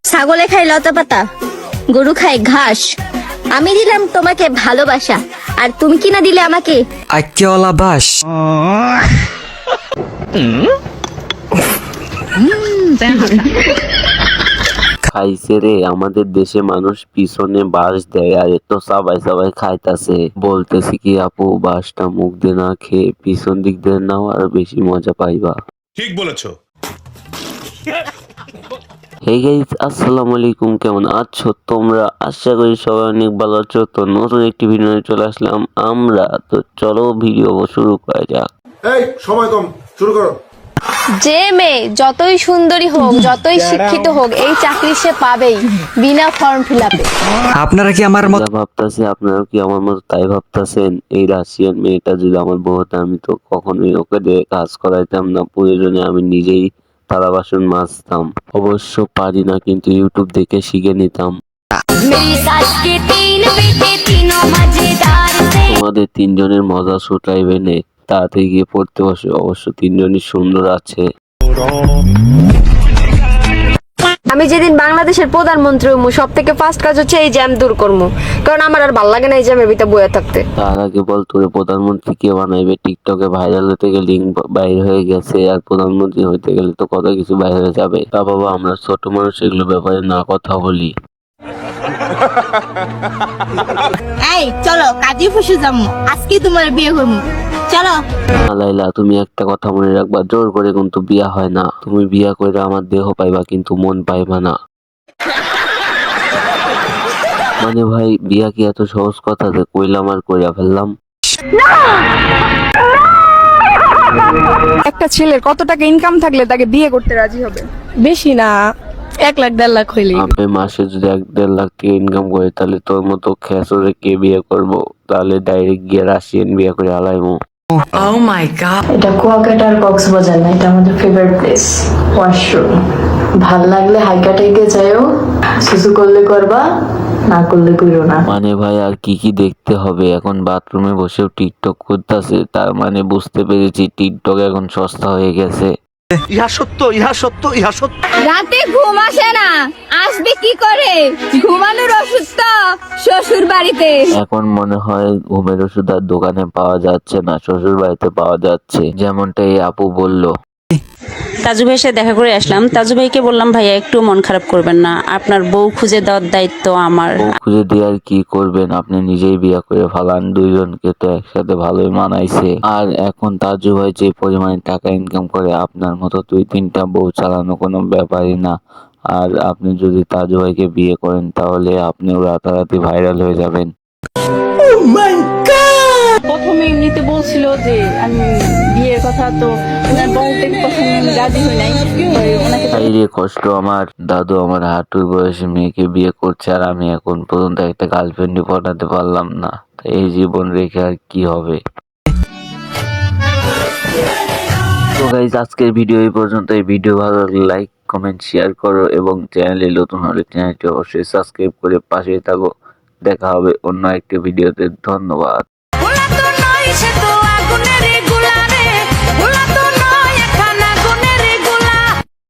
ছাগলে খায় লতা পাতা, গরু খায় ঘাস। আমি দিলাম তোমাকে ভালোবাসা, আর তুমি কিনা দিলে আমাকে আইকেওয়ালা বাস। খাইছে রে, আমাদের দেশে মানুষ পিছনে বাঁশ দেয় আর এত সবাই সবাই খাইতাছে। বলতেছি কি আপু, বাঁশটা মুখ দিয়ে না খেয়ে পিছন দিক দিয়ে নাও, আর বেশি মজা পাইবা। ঠিক বলেছো। হে গাইস, আসসালামু আলাইকুম, কেমন আছো তোমরা? আশা করি সবাই অনেক ভালো আছো। তো নতুন একটি ভিডিও নিয়ে চলে আসলাম আমরা। তো চলো ভিডিও শুরু করা যাক। এই সময় কম, শুরু করো। যে মেয়ে যতই সুন্দরী হোক, যতই শিক্ষিত হোক, এই চাকরি সে পাবেই বিনা ফর্ম ফিলআপে। আপনারা কি আমার মত ভাবতাছি আপনারা কি আমার মতো তাই ভাবতাছেন? এই রাশিয়ান মেয়েটা যদি আমার বউ হতো, আমি তো কখনোই ওকে দিয়ে কাজ করাইতাম না। প্রয়োজনে আমি নিজেই থালা বাসন মাজতাম। অবশ্য পারি না, কিন্তু ইউটিউব দেখে শিখে নিতাম। তোমাদের তিনজনের মজা ছুটাইবে নে, তাড়াতাড়ি গিয়ে পড়তে বসে। অবশ্য তিনজনই সুন্দর আছে। আমি যেদিন বাংলাদেশের প্রধানমন্ত্রী হমু, সব থেকে ফার্স্ট কাজ হচ্ছে এই জ্যাম দূর করবো, কারণ আমার আর ভাল লাগে না এই জ্যামের ভিতরে বয়ে থাকতে। তার আগে বল, তোরে প্রধানমন্ত্রী কে বানাইবে? টিকটকে ভাইরাল হতে গেলে লিঙ্ক বাইর হয়ে গেছে, আর প্রধানমন্ত্রী হইতে গেলে তো কত কিছু বাইর হয়ে যাবে। তা বাবা, আমরা ছোট মানুষ, এগুলো ব্যাপারে না কথা বলি। এই চলো কাজী ফুসু যাবো, আজকে তোমার বিয়ে হইমু, চলো। লাইলা, তুমি একটা কথা মনে রাখবা, জোর করে কিন্তু বিয়া হয় না। তুমি বিয়া করে আমার দেহ পাইবা, কিন্তু মন পাইবা না। মানে ভাই, বিয়া কি এত সহজ কথা যে কইলাম আর কইরা ফেললাম? একটা ছেলের কত টাকা ইনকাম থাকলে তাকে বিয়ে করতে রাজি হবে? বেশি না, 1 লাখ 1.5 লাখ হইলে। আপনি মাসে যদি 1-1.5 লাখ টাকা ইনকাম করে, তাহলে তোর মতো খেসরে কে বিয়ে করবো? তাহলে ডাইরেক্ট গিয়ে রাশিয়ান বিয়ে করে হালাইমু। এটা কুয়াকাটার কক্সবাজার না, এটা আমাদের ফেভারিট প্লেস ওয়াশরুম। ভাল লাগলে হাইকাটাইকে যাইও, সুসু করলে করবা, না করলে কইরো না। মানে ভাই, আর কি কি দেখতে হবে? এখন বাথরুমে বসেও টিকটক করতেছে, তার মানে বুঝতে পেরেছি টিকটক এখন সস্তা হয়ে গেছে। ইহা সত্য, ইহা সত্য, ইহা সত্য। রাতে ঘুম আসে না, আসবে কি করে? ঘুমানোর ওষুধ তো শ্বশুর বাড়িতে। এখন মনে হয় ঘুমের ওষুধ আর দোকানে পাওয়া যাচ্ছে না, শ্বশুর বাড়িতে পাওয়া যাচ্ছে, যেমনটা এই আপু বললো। তাজু ভাইয়ের সাথে দেখা করে আসলাম। তাজু ভাইকে বললাম, ভাইয়া একটু মন খারাপ করবেন না, আপনার বউ খুঁজে দেওয়ার দায়িত্ব আমার। বউ খুঁজে দিয়ে আর কি করবেন? আপনি নিজেই বিয়ে করে ফেলান, দুইজনকে তো একসাথে ভালোই মানাইছে। আর এখন তাজু ভাই যে পরিমাণে টাকা ইনকাম করে, আপনার মতো 2-3টা বউ চালানো কোনো ব্যাপারই না। আর আপনি যদি তাজু ভাইকে বিয়ে করেন, তাহলে আপনিও রাতারাতি ভাইরাল হয়ে যাবেন। প্রথমে এমনিতে বলছিল যে আমি বিয়ের কথা, তো ওনার বউদের কথা আমি রাজি হই নাই। ওনাকে তাই রে কষ্ট আমার। দাদু আমার হাঁটুর বয়সে মেয়েকে বিয়ে করছে, আর আমি এখন পর্যন্ত একটা গার্লফ্রেন্ডই পটাতে পারলাম না। তাই এই জীবন রেখে আর কি হবে? তো গাইজ, আজকের ভিডিও এই পর্যন্ত। এই ভিডিও ভালো লাগলে লাইক, কমেন্ট, শেয়ার করো, এবং চ্যানেলে নতুন হলে চ্যানেলটি অবশ্যই সাবস্ক্রাইব করে পাশেই থাকো। দেখা হবে অন্য একটি ভিডিওতে। ধন্যবাদ।